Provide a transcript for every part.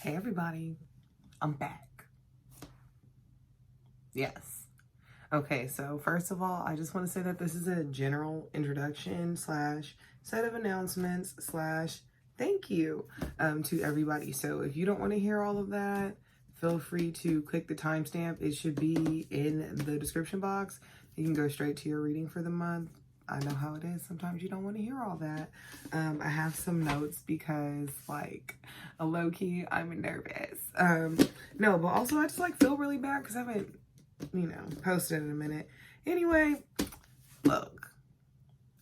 Hey everybody, I'm back. Yes. Okay, so first of all, I just want to say that this is a general introduction slash set of announcements slash thank you to everybody. So if you don't want to hear all of that, feel free to click the timestamp. It should be in the description box. You can go straight to your reading for the month. I know how it is. Sometimes you don't want to hear all that. I have some notes because, like, a low-key, I'm nervous. No, but also I just, like, feel really bad because I haven't, posted in a minute. Anyway, look,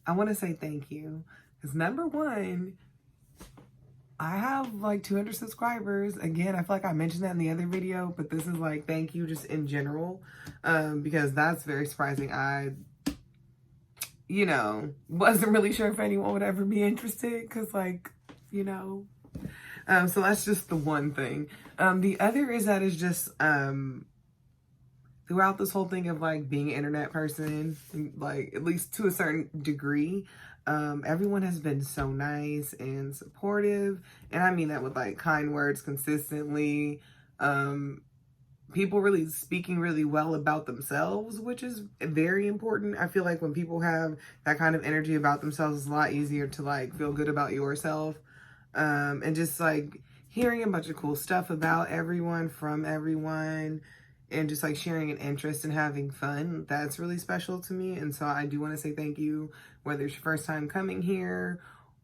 I want to say thank you. Because number one, I have, like, 200 subscribers. Again, I feel like I mentioned that in the other video, but this is, like, thank you just in general. Because that's very surprising. I wasn't really sure if anyone would ever be interested because, like, so that's just the one thing. The other is that it's just, throughout this whole thing of, like, being an internet person, like, at least to a certain degree, everyone has been so nice and supportive. And I mean that with, like, kind words consistently. People really speaking really well about themselves, which is very important. I feel like when people have that kind of energy about themselves, it's a lot easier to, like, feel good about yourself. And just, like, hearing a bunch of cool stuff about everyone, from everyone, and just, like, sharing an interest and having fun, that's really special to me. And so I do want to say thank you, whether it's your first time coming here.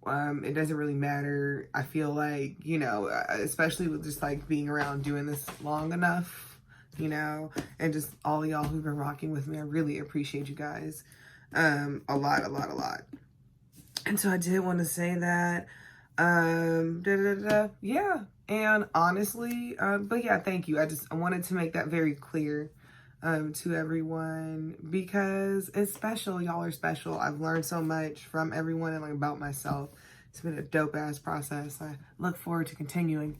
It doesn't really matter. I feel like, especially with just, like, being around doing this long enough, and just all y'all who've been rocking with me. I really appreciate you guys. A lot. And so I did want to say that, yeah. And honestly, but yeah, thank you. I wanted to make that very clear, to everyone because it's special. Y'all are special. I've learned so much from everyone and, like, about myself. It's been a dope ass process. I look forward to continuing.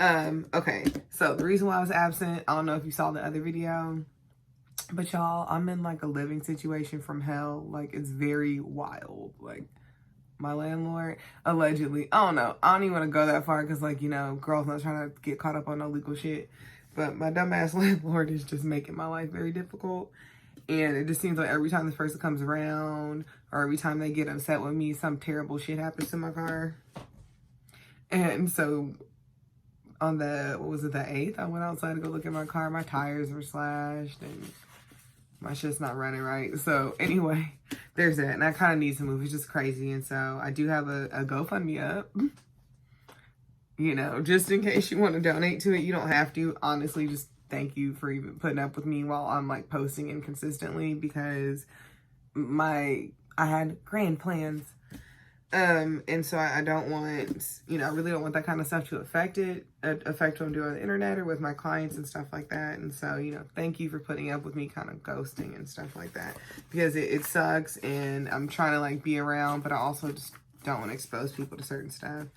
Okay, so the reason why I was absent, I don't know if you saw the other video, but y'all, I'm in, like, a living situation from hell. Like, it's very wild. Like, my landlord, allegedly, I don't know. I don't even want to go that far because, like, girls not trying to get caught up on no legal shit. But my dumbass landlord is just making my life very difficult. And it just seems like every time this person comes around or every time they get upset with me, some terrible shit happens to my car. And so on the 8th, I went outside to go look at my car. My tires were slashed and my shit's not running right. So anyway, there's that. And I kind of need to move. It's just crazy. And so I do have a GoFundMe up. Just in case you want to donate to it. You don't have to. Honestly, just thank you for even putting up with me while I'm, like, posting inconsistently because I had grand plans. And so I don't want, I really don't want that kind of stuff to affect what I'm doing on the internet or with my clients and stuff like that. And so, thank you for putting up with me kind of ghosting and stuff like that because it sucks and I'm trying to, like, be around, but I also just don't want to expose people to certain stuff.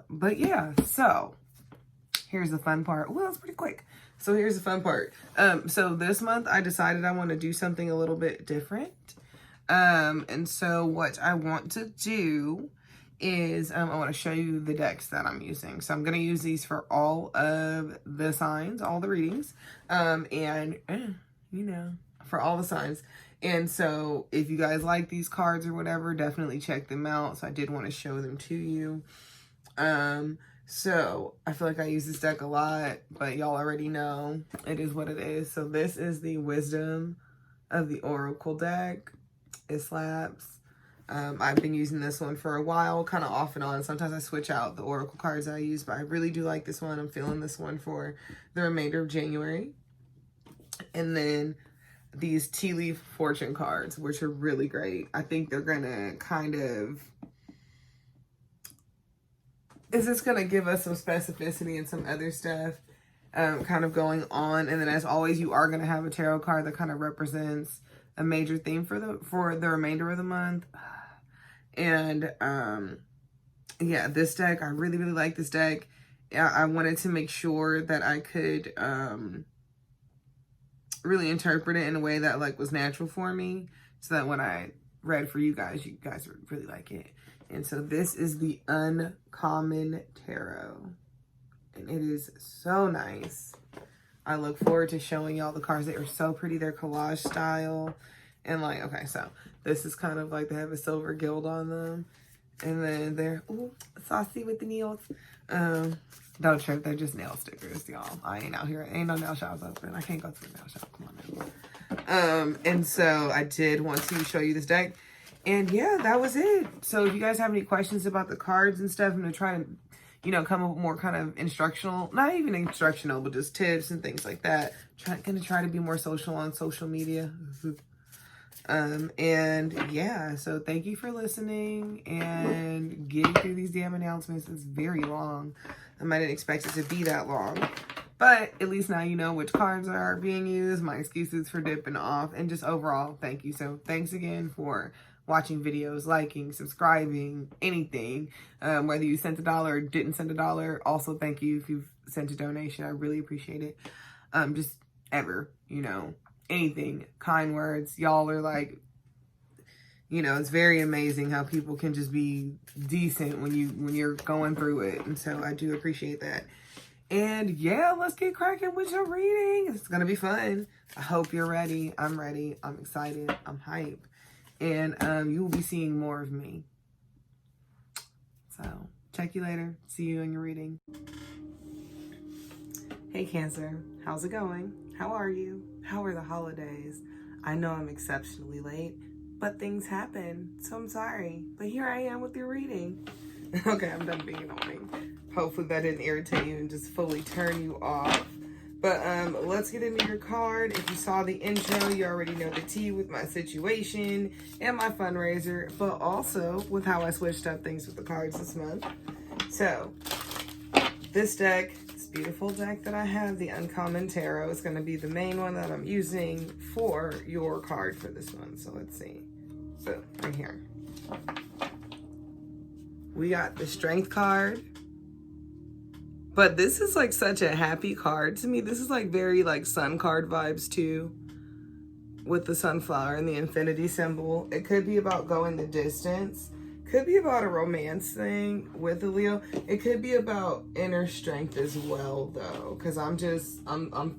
But yeah, so here's the fun part. Well, it's pretty quick. So here's the fun part. So this month I decided I want to do something a little bit different. And so what I want to do is, I want to show you the decks that I'm using. So I'm going to use these for all of the signs, all the readings, and, for all the signs. And so if you guys like these cards or whatever, definitely check them out. So I did want to show them to you. So I feel like I use this deck a lot, but y'all already know it is what it is. So this is the Wisdom of the Oracle deck. It slaps. I've been using this one for a while, kind of off and on. Sometimes I switch out the Oracle cards I use, but I really do like this one. I'm feeling this one for the remainder of January. And then these Tea Leaf Fortune cards, which are really great. I think they're going to kind of... Is this going to give us some specificity and some other stuff kind of going on? And then as always, you are going to have a tarot card that kind of represents a major theme for the remainder of the month. And yeah, this deck, I really like this deck. I wanted to make sure that I could really interpret it in a way that, like, was natural for me, so that when I read for you guys would really like it. And so this is the Uncommon Tarot. and it is so nice. I look forward to showing y'all the cards. They are so pretty. They're collage style. And like, okay, so this is kind of like they have a silver gild on them. And then they're, ooh, saucy with the nails. Don't trip, they're just nail stickers, y'all. I ain't out here. Ain't no nail shops open. I can't go to a nail shop. Come on now. And so I did want to show you this deck. And yeah, that was it. So if you guys have any questions about the cards and stuff, I'm going to try to, you know, come up with more kind of instructional, not even instructional, but just tips and things like that. Gonna try to be more social on social media. And yeah, so thank you for listening and getting through these damn announcements. It's very long. I didn't expect it to be that long, but at least now you know which cards are being used, my excuses for dipping off, and just overall, thank you. So thanks again for watching videos, liking, subscribing, anything, whether you sent $1 or didn't send $1. Also, thank you if you've sent a donation. I really appreciate it. Just ever, you know, anything, kind words. Y'all are like, you know, it's very amazing how people can just be decent when you're going through it. And so I do appreciate that. And yeah, let's get cracking with your reading. It's gonna be fun. I hope you're ready. I'm ready. I'm excited. I'm hyped. And you will be seeing more of me. So check you later. See you in your reading. Hey Cancer, how's it going? How are you? How are the holidays? I know I'm exceptionally late, but things happen, so I'm sorry. But here I am with your reading. Okay, I'm done being annoying. Hopefully that didn't irritate you and just fully turn you off. But let's get into your card. If you saw the intro, you already know the tea with my situation and my fundraiser, but also with how I switched up things with the cards this month. So this deck, this beautiful deck that I have, the Uncommon Tarot, is going to be the main one that I'm using for your card for this month. So let's see. So right here, we got the Strength card. But this is like such a happy card to me. This is like very like sun card vibes too, with the sunflower and the infinity symbol. It could be about going the distance. Could be about a romance thing with a Leo. It could be about inner strength as well though, because I'm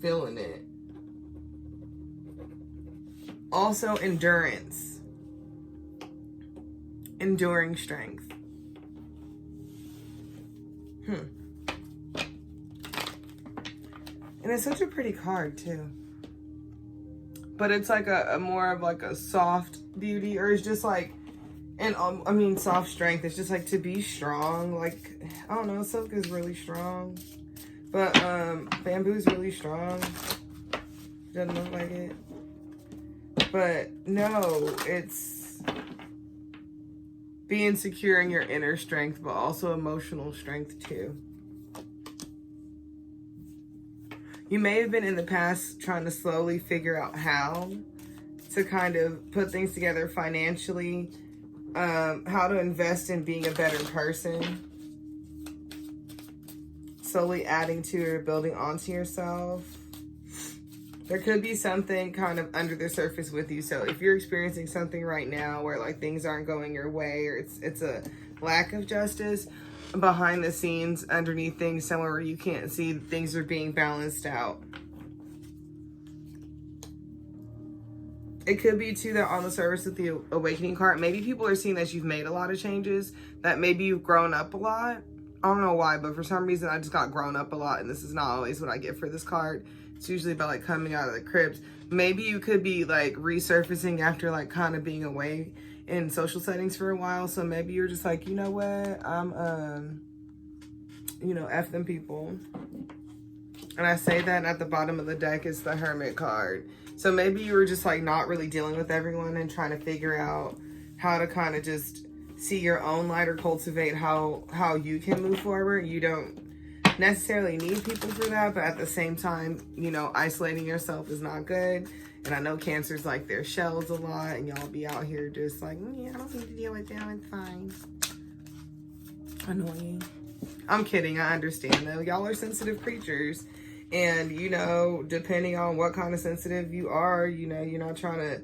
feeling it. Also endurance. Enduring strength. And it's such a pretty card too. But it's like a more of like a soft beauty, or it's just like, and I mean soft strength. It's just like to be strong. Like, I don't know, silk is really strong. But bamboo is really strong. Doesn't look like it. But no, it's being secure in your inner strength, but also emotional strength too. You may have been in the past trying to slowly figure out how to kind of put things together financially, how to invest in being a better person, slowly adding to or building onto yourself. There could be something kind of under the surface with you. So if you're experiencing something right now where like things aren't going your way, or it's a lack of justice, behind the scenes, underneath things, somewhere where you can't see, things are being balanced out. It could be too that on the surface with the Awakening card, maybe people are seeing that you've made a lot of changes, that maybe you've grown up a lot. I don't know why, but for some reason I just got grown up a lot, and this is not always what I get for this card. It's usually about like coming out of the crypt. Maybe you could be like resurfacing after like kind of being away in social settings for a while. So maybe you're just like, you know what, I'm you know, F them people. And I say that, and at the bottom of the deck is the Hermit card. So maybe you were just like not really dealing with everyone and trying to figure out how to kind of just see your own light or cultivate how you can move forward. You don't necessarily need people for that, but at the same time, you know, isolating yourself is not good. And I know Cancers like their shells a lot, and y'all be out here just like, yeah, I don't need to deal with them, it's fine. Annoying. I'm kidding, I understand though. Y'all are sensitive creatures. And, you know, depending on what kind of sensitive you are, you know, you're not trying to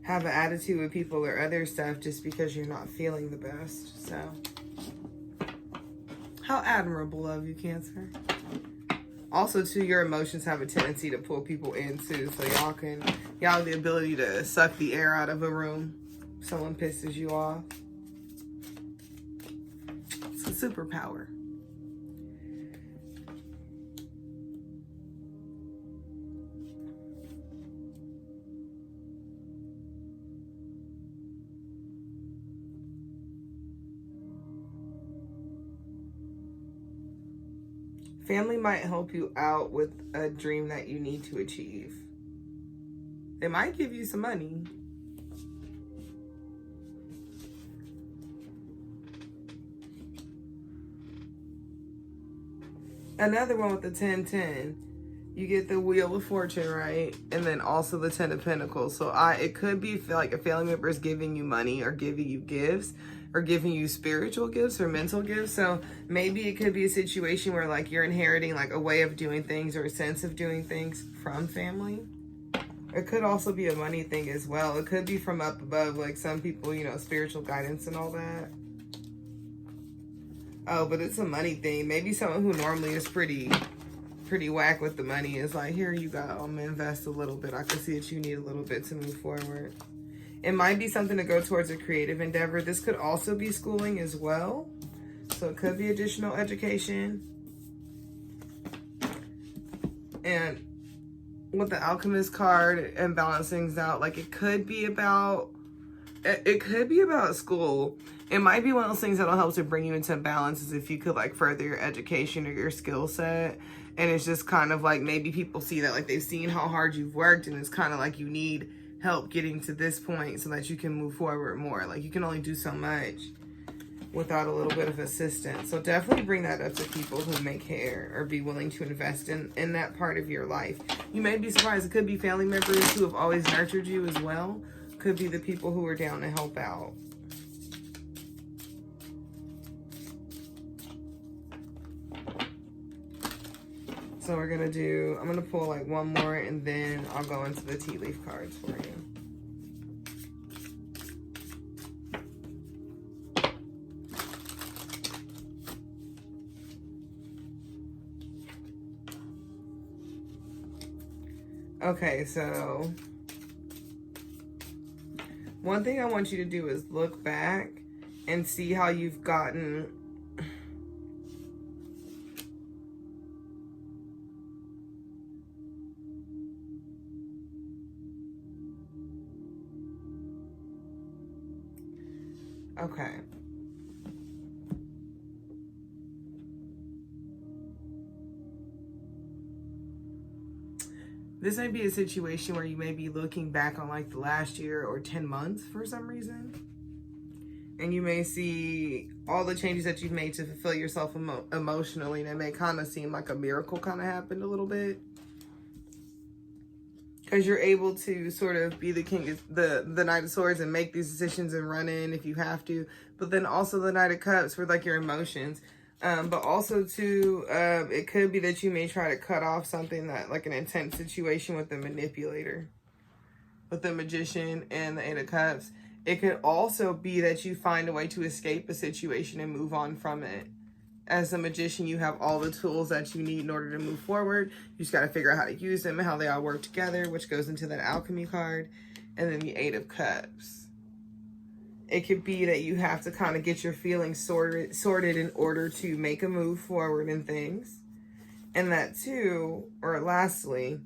have an attitude with people or other stuff just because you're not feeling the best. So, how admirable of you, Cancer. Also, too, your emotions have a tendency to pull people in, too. So y'all have the ability to suck the air out of a room. Someone pisses you off. It's a superpower. Family might help you out with a dream that you need to achieve. They might give you some money. Another one with the 10-10. You get the Wheel of Fortune, right? And then also the 10 of Pentacles. So it could be like a family member is giving you money or giving you gifts or giving you spiritual gifts or mental gifts. So maybe it could be a situation where like you're inheriting like a way of doing things or a sense of doing things from family. It could also be a money thing as well. It could be from up above, like some people, you know, spiritual guidance and all that. Oh, but it's a money thing. Maybe someone who normally is pretty whack with the money is like, here you go, I'm gonna invest a little bit. I can see that you need a little bit to move forward. It might be something to go towards a creative endeavor. This could also be schooling as well. So it could be additional education. And with the Alchemist card and balance things out, like it could be about school. It might be one of those things that'll help to bring you into balance, is if you could like further your education or your skill set. And it's just kind of like, maybe people see that, like they've seen how hard you've worked, and it's kind of like you need help getting to this point so that you can move forward more. Like you can only do so much without a little bit of assistance. So definitely bring that up to people who make hair or be willing to invest in that part of your life. You may be surprised. It could be family members who have always nurtured you as well. Could be the people who are down to help out. So we're gonna I'm gonna pull like one more, and then I'll go into the tea leaf cards for you. Okay, so one thing I want you to do is look back and see how you've gotten okay. This may be a situation where you may be looking back on like the last year or 10 months for some reason. And you may see all the changes that you've made to fulfill yourself emotionally. And it may kind of seem like a miracle kind of happened a little bit. Because you're able to sort of be the king, the Knight of Swords, and make these decisions and run in if you have to. But then also the Knight of Cups for like your emotions. But also too, it could be that you may try to cut off something that, like an intense situation with the manipulator, with the Magician and the Eight of Cups. It could also be that you find a way to escape a situation and move on from it. As a Magician, you have all the tools that you need in order to move forward. You just got to figure out how to use them and how they all work together, which goes into that Alchemy card. And then the Eight of Cups. It could be that you have to kind of get your feelings sorted in order to make a move forward in things. And that too, or lastly,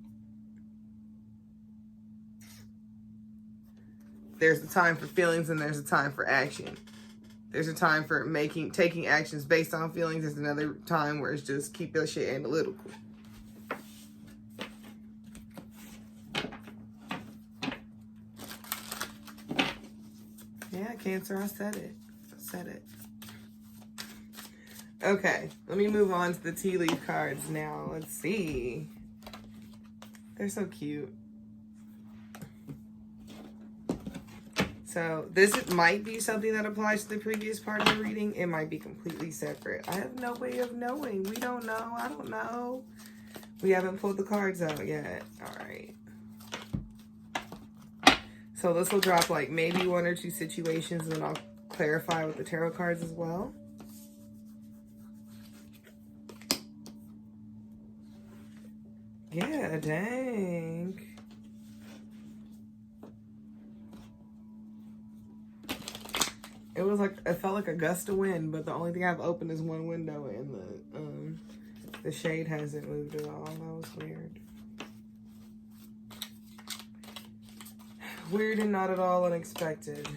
there's a time for feelings and there's a time for action. There's a time for taking actions based on feelings. There's another time where it's just keep that shit analytical. Yeah, Cancer, I said it. Okay, let me move on to the tea leaf cards now. Let's see. They're so cute. So this might be something that applies to the previous part of the reading. It might be completely separate. I have no way of knowing. We don't know. I don't know. We haven't pulled the cards out yet. All right. So this will drop like maybe one or two situations, and then I'll clarify with the tarot cards as well. Yeah, dang. It was like, it felt like a gust of wind, but the only thing I've opened is one window and the shade hasn't moved at all. That was weird. Weird and not at all unexpected.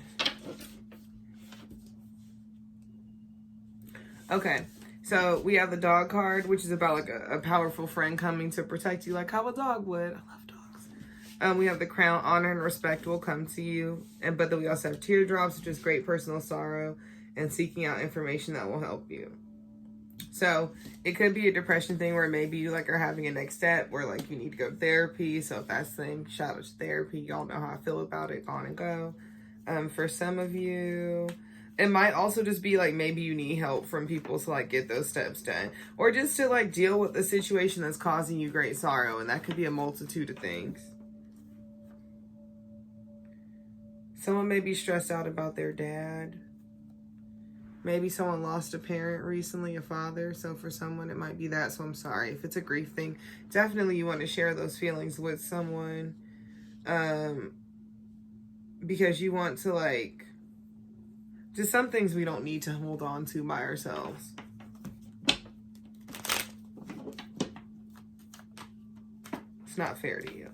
Okay, so we have the dog card, which is about like a powerful friend coming to protect you like how a dog would. I love dogs. We have the crown, honor and respect will come to you. But then we also have teardrops, which is great personal sorrow and seeking out information that will help you. So it could be a depression thing where maybe you like are having a next step where like you need to go to therapy. So if that's the thing, shout out to therapy. Y'all know how I feel about it. Go on and go. For some of you, it might also just be like maybe you need help from people to like get those steps done, or just to like deal with the situation that's causing you great sorrow, and that could be a multitude of things. Someone may be stressed out about their dad. Maybe someone lost a parent recently, a father. So for someone, it might be that. So I'm sorry. If it's a grief thing, definitely you want to share those feelings with someone. Because you want to like, just some things we don't need to hold on to by ourselves. It's not fair to you.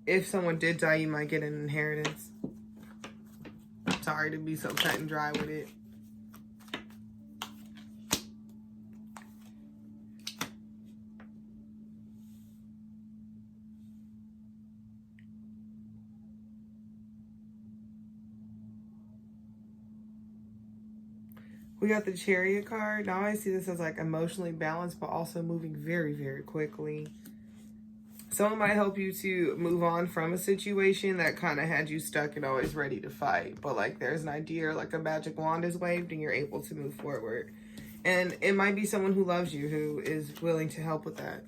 If someone did die, you might get an inheritance. Sorry to be so cut and dry with it. We got the Chariot card. Now I see this as like emotionally balanced, but also moving very, very quickly. Someone might help you to move on from a situation that kind of had you stuck and always ready to fight. But like there's an idea, like a magic wand is waved and you're able to move forward. And it might be someone who loves you who is willing to help with that.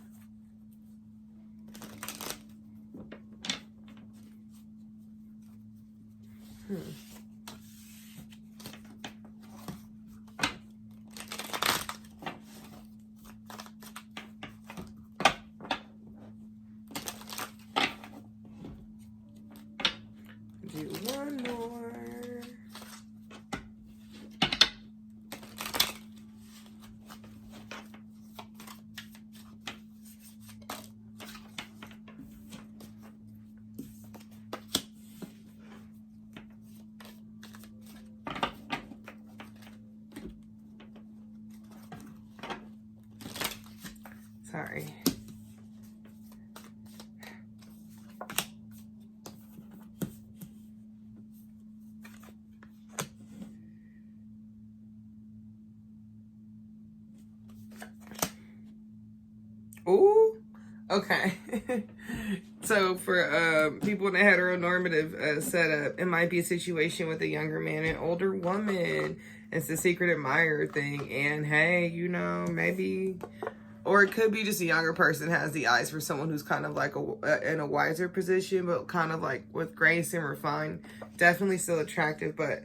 Do one more. Sorry. Ooh, okay. So for people in a heteronormative setup, it might be a situation with a younger man and older woman. It's the secret admirer thing. And hey, you know, maybe, or it could be just a younger person has the eyes for someone who's kind of like in a wiser position, but kind of like with grace and refined. Definitely still attractive, but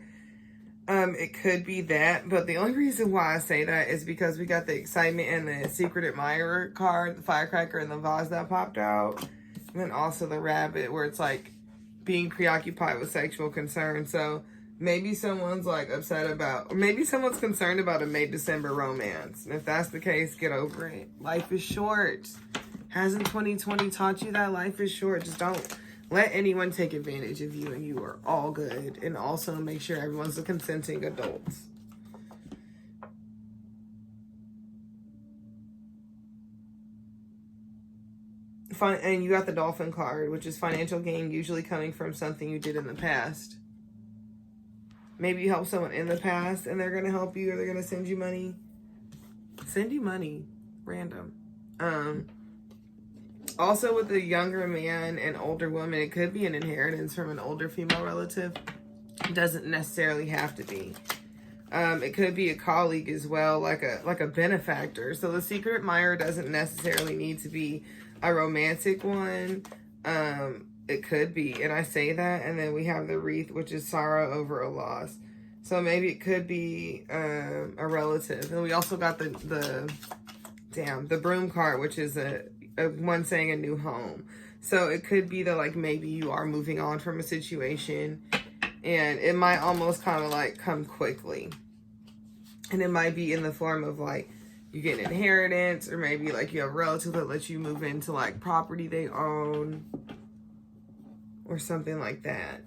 it could be that. But the only reason why I say that is because we got the excitement and the secret admirer card, the firecracker and the vase that popped out. And then also the rabbit where it's like being preoccupied with sexual concern. So maybe someone's like upset about, or maybe someone's concerned about a May-December romance. And if that's the case, get over it. Life is short. Hasn't 2020 taught you that life is short? Just don't let anyone take advantage of you and you are all good. And also make sure everyone's a consenting adults. And you got the dolphin card, which is financial gain usually coming from something you did in the past. Maybe you helped someone in the past and they're going to help you, or they're going to send you money. Send you money. Random. Also with the younger man and older woman, it could be an inheritance from an older female relative. It doesn't necessarily have to be. It could be a colleague as well, like a benefactor. So the secret admirer doesn't necessarily need to be a romantic one. It could be, and I say that, and then we have the wreath, which is sorrow over a loss. So maybe it could be a relative. And we also got the damn, the Broom card, which is a one saying a new home. So it could be that like maybe you are moving on from a situation, and it might almost kind of like come quickly. And it might be in the form of like you get an inheritance, or maybe like you have a relative that lets you move into like property they own or something like that.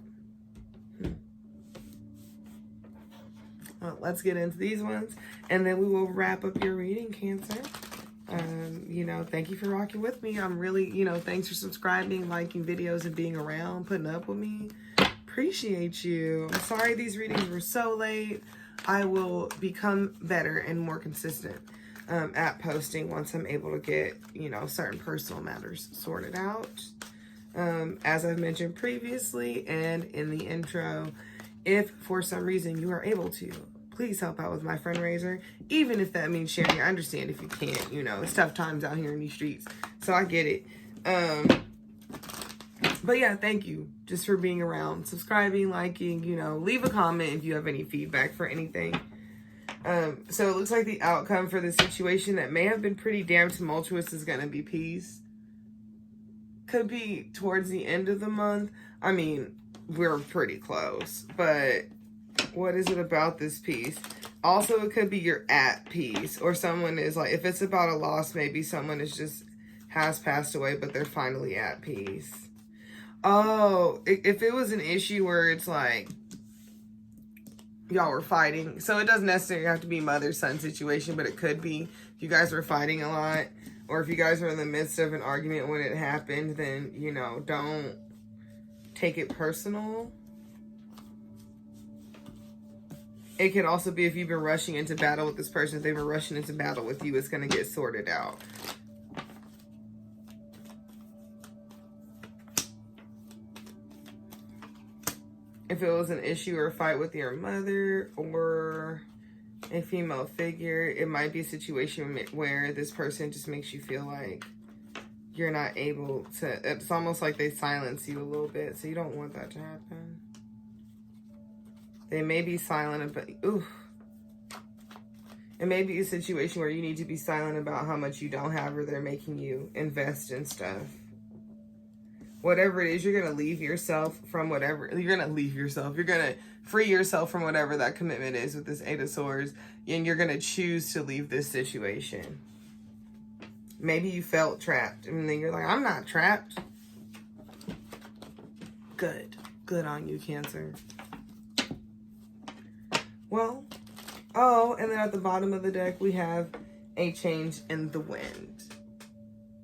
Well, let's get into these ones, and then we will wrap up your reading, Cancer. You know, thank you for rocking with me. I'm really, you know, thanks for subscribing, liking videos, and being around, putting up with me. Appreciate you. I'm sorry these readings were so late. I will become better and more consistent at posting once I'm able to get, you know, certain personal matters sorted out. As I've mentioned previously and in the intro, if for some reason you are able to, please help out with my fundraiser, even if that means sharing. I understand if you can't, you know, it's tough times out here in these streets, so I get it. But yeah, thank you just for being around, subscribing, liking, you know, leave a comment if you have any feedback for anything. So it looks like the outcome for the situation that may have been pretty damn tumultuous is going to be peace. Could be towards the end of the month. I mean, we're pretty close, but what is it about this peace? Also, it could be you're at peace, or someone is like, if it's about a loss, maybe someone is just has passed away, but they're finally at peace. Oh, if it was an issue where it's like y'all were fighting, so it doesn't necessarily have to be mother-son situation, but it could be if you guys were fighting a lot, or if you guys were in the midst of an argument when it happened, then, you know, don't take it personal. It could also be if you've been rushing into battle with this person, if they've been rushing into battle with you, it's going to get sorted out. If it was an issue or a fight with your mother or a female figure, it might be a situation where this person just makes you feel like you're not able to, it's almost like they silence you a little bit, so you don't want that to happen. They may be silent about, it may be a situation where you need to be silent about how much you don't have, or they're making you invest in stuff. Whatever it is, you're going to leave yourself from whatever, you're going to leave yourself. You're going to free yourself from whatever that commitment is with this Eight of Swords, and you're going to choose to leave this situation. Maybe you felt trapped, and then you're like, I'm not trapped. Good. Good on you, Cancer. Well, oh, and then at the bottom of the deck, we have a change in the wind.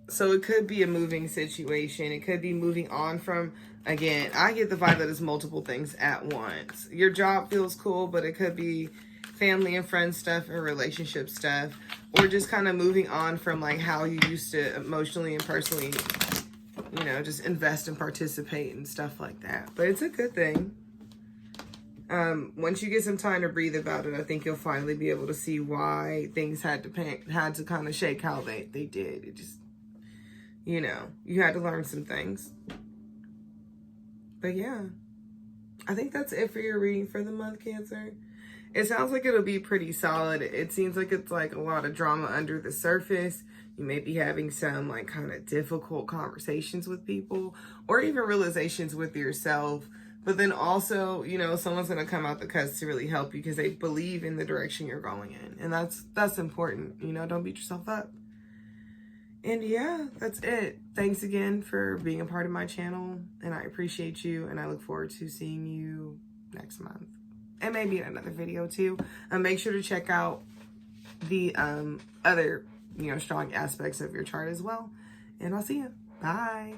So it could be a moving situation. It could be moving on from, again, I get the vibe that it's multiple things at once. Your job feels cool, but it could be family and friends stuff and relationship stuff, or just kind of moving on from like how you used to emotionally and personally, you know, just invest and participate and stuff like that. But it's a good thing. Once you get some time to breathe about it, I think you'll finally be able to see why things had to kind of shake how they did. It just, you know, you had to learn some things. But yeah, I think that's it for your reading for the month, Cancer. It sounds like it'll be pretty solid. It seems like it's like a lot of drama under the surface. You may be having some like kind of difficult conversations with people, or even realizations with yourself. But then also, you know, someone's going to come out the cuts to really help you because they believe in the direction you're going in. And that's important. You know, don't beat yourself up. And yeah, that's it. Thanks again for being a part of my channel. And I appreciate you. And I look forward to seeing you next month. And maybe in another video too. Make sure to check out the other, you know, strong aspects of your chart as well. And I'll see you. Bye.